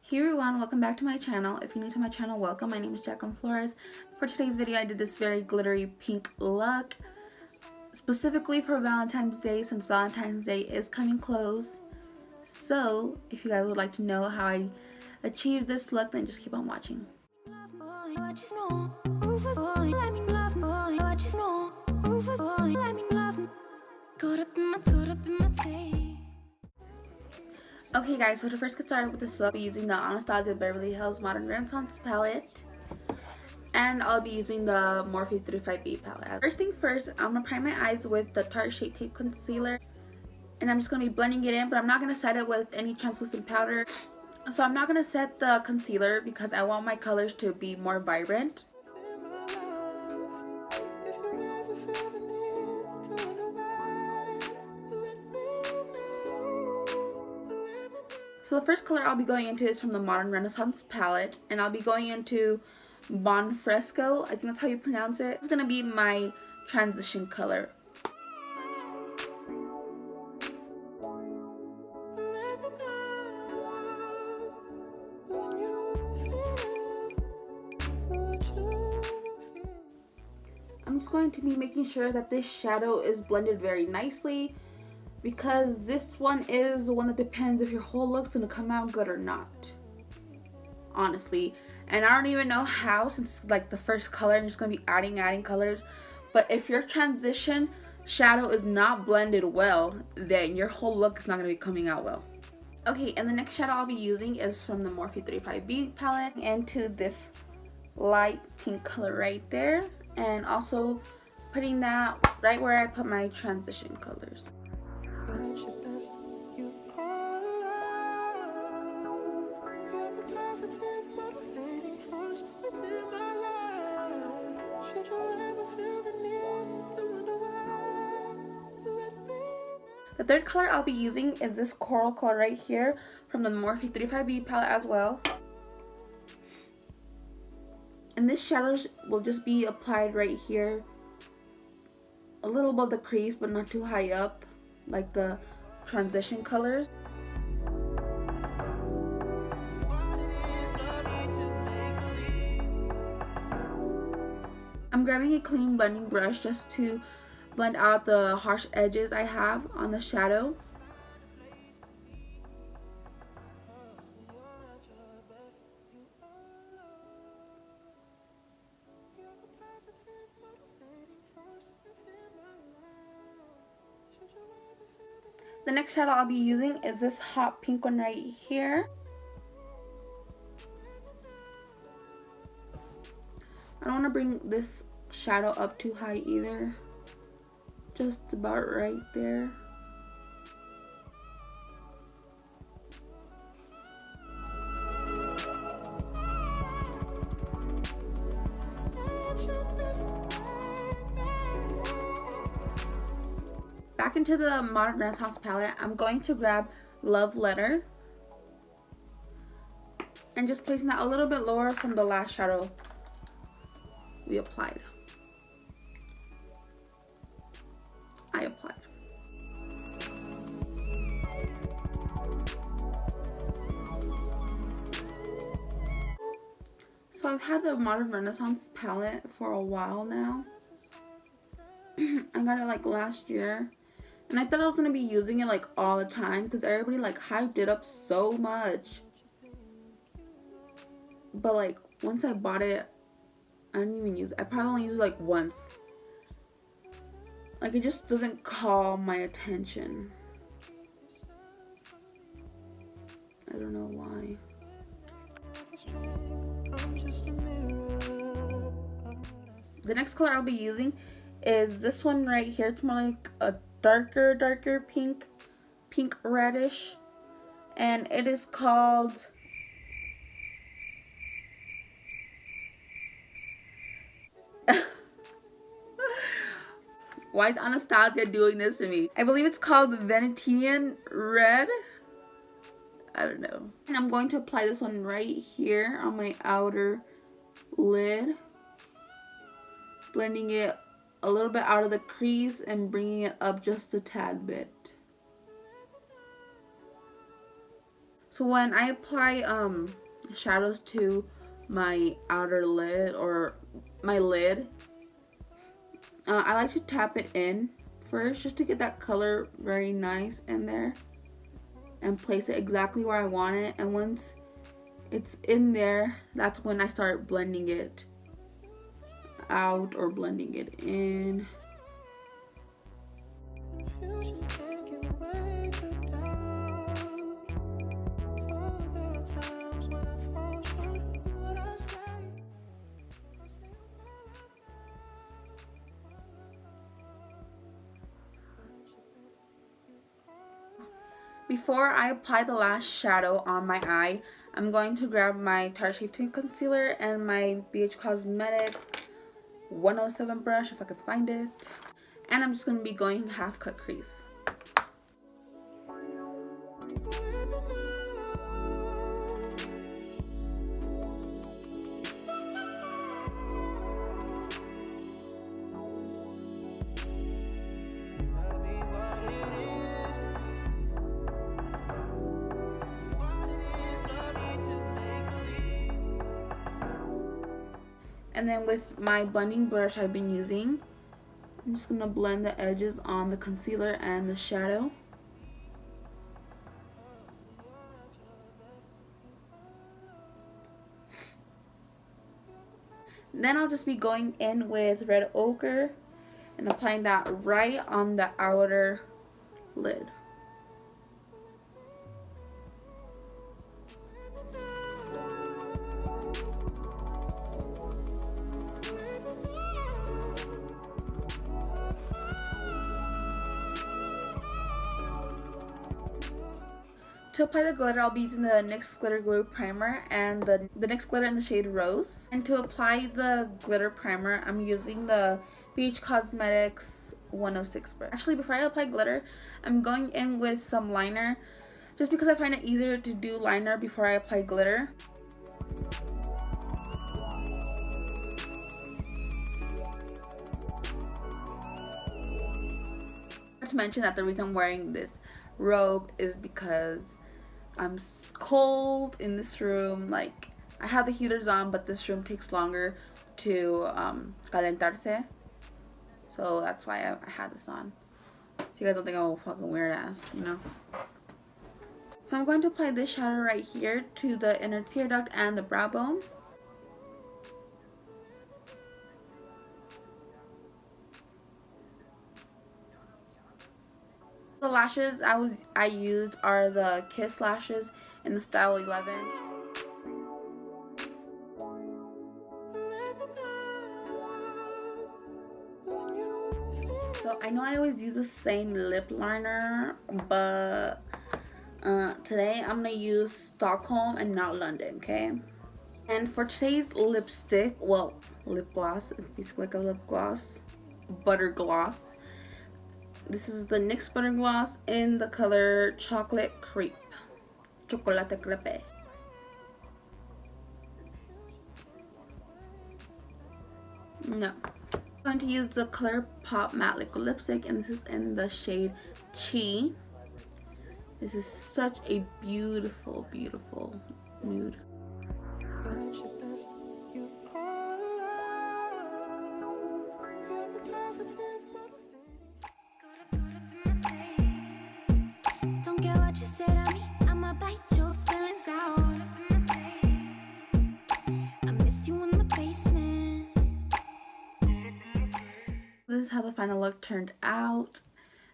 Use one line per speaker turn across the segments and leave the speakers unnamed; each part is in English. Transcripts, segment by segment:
Hey everyone, welcome back to my channel. If you're new to my channel, welcome. My name is Jackeline Flores. For today's video, I did this very glittery pink look specifically for Valentine's Day, since Valentine's Day is coming close. So if you guys would like to know how I achieved this look, then just keep on watching. Okay guys, so to first get started with this look, I'll be using the Anastasia Beverly Hills Modern Renaissance palette. And I'll be using the Morphe 35B palette. First thing first, I'm going to prime my eyes with the Tarte Shape Tape Concealer. And I'm just going to be blending it in, but I'm not going to set it with any translucent powder. So I'm not going to set the concealer because I want my colors to be more vibrant. So the first color I'll be going into is from the Modern Renaissance palette, and I'll be going into Bon Fresco. I think that's how you pronounce it. It's going to be my transition color. I'm just going to be making sure that this shadow is blended very nicely, because this one is the one that depends if your whole look's gonna come out good or not, honestly. And I don't even know how, since it's like the first color, I'm just gonna be adding colors. But if your transition shadow is not blended well, then your whole look is not gonna be coming out well. Okay, and the next shadow I'll be using is from the Morphe 35B palette, into this light pink color right there, and also putting that right where I put my transition colors. The third color I'll be using is this coral color right here from the Morphe 35B palette as well. And this shadow will just be applied right here, a little above the crease, but not too high up like the transition colors. I'm grabbing a clean blending brush just to blend out the harsh edges I have on the shadow. The next shadow I'll be using is this hot pink one right here. I don't want to bring this shadow up too high either. Just about right there. Back into the Modern Renaissance palette, I'm going to grab Love Letter and just placing that a little bit lower from the last shadow we applied. So I've had the Modern Renaissance palette for a while now. I got it like last year, and I thought I was gonna be using it like all the time because everybody like hyped it up so much. But like once I bought it, I didn't even use it. I probably only used it like once. Like it just doesn't call my attention. I don't know why. The next color I'll be using is this one right here. It's more like a darker pink reddish, and it is called why is Anastasia doing this to me? I believe it's called Venetian Red. I don't know. And I'm going to apply this one right here on my outer lid, blending it a little bit out of the crease and bringing it up just a tad bit. So when I apply shadows to my outer lid or my lid, I like to tap it in first just to get that color very nice in there and place it exactly where I want it. And once it's in there, that's when I start blending it out or blending it in. Before I apply the last shadow on my eye, I'm going to grab my Tarte Shape Tape Concealer and my BH Cosmetic 107 brush, if I could find it. And I'm just going to be going half cut crease. And then with my blending brush I've been using, I'm just going to blend the edges on the concealer and the shadow. Then I'll just be going in with red ochre and applying that right on the outer lid. To apply the glitter, I'll be using the NYX Glitter Glue Primer and the NYX Glitter in the shade Rose. And to apply the glitter primer, I'm using the BH Cosmetics 106 brush. Actually, before I apply glitter, I'm going in with some liner, just because I find it easier to do liner before I apply glitter. Not to mention that the reason I'm wearing this robe is because I'm cold in this room. Like, I have the heaters on, but this room takes longer to calentarse. So that's why I had this on. So you guys don't think I'm a fucking weird ass, you know? So I'm going to apply this shadow right here to the inner tear duct and the brow bone. The lashes I used are the Kiss lashes in the style 11. So I know I always use the same lip liner, but today I'm gonna use Stockholm and not London, okay? And for today's lipstick, well, lip gloss, it's basically like a lip gloss, butter gloss. This is the NYX Butter Gloss in the color Chocolate Crepe. Chocolate Crepe. No. I'm going to use the Color Pop Matte Liquid Lipstick, and this is in the shade Chi. This is such a beautiful, beautiful nude. This is how the final look turned out.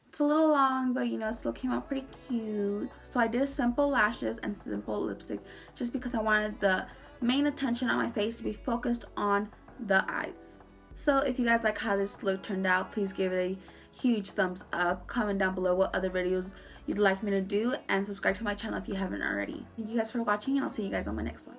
It's a little long, but you know, it still came out pretty cute. So I did simple lashes and simple lipstick just because I wanted the main attention on my face to be focused on the eyes. So if you guys like how this look turned out, please give it a huge thumbs up. Comment down below what other videos you'd like me to do, and subscribe to my channel if you haven't already. Thank you guys for watching, and I'll see you guys on my next one.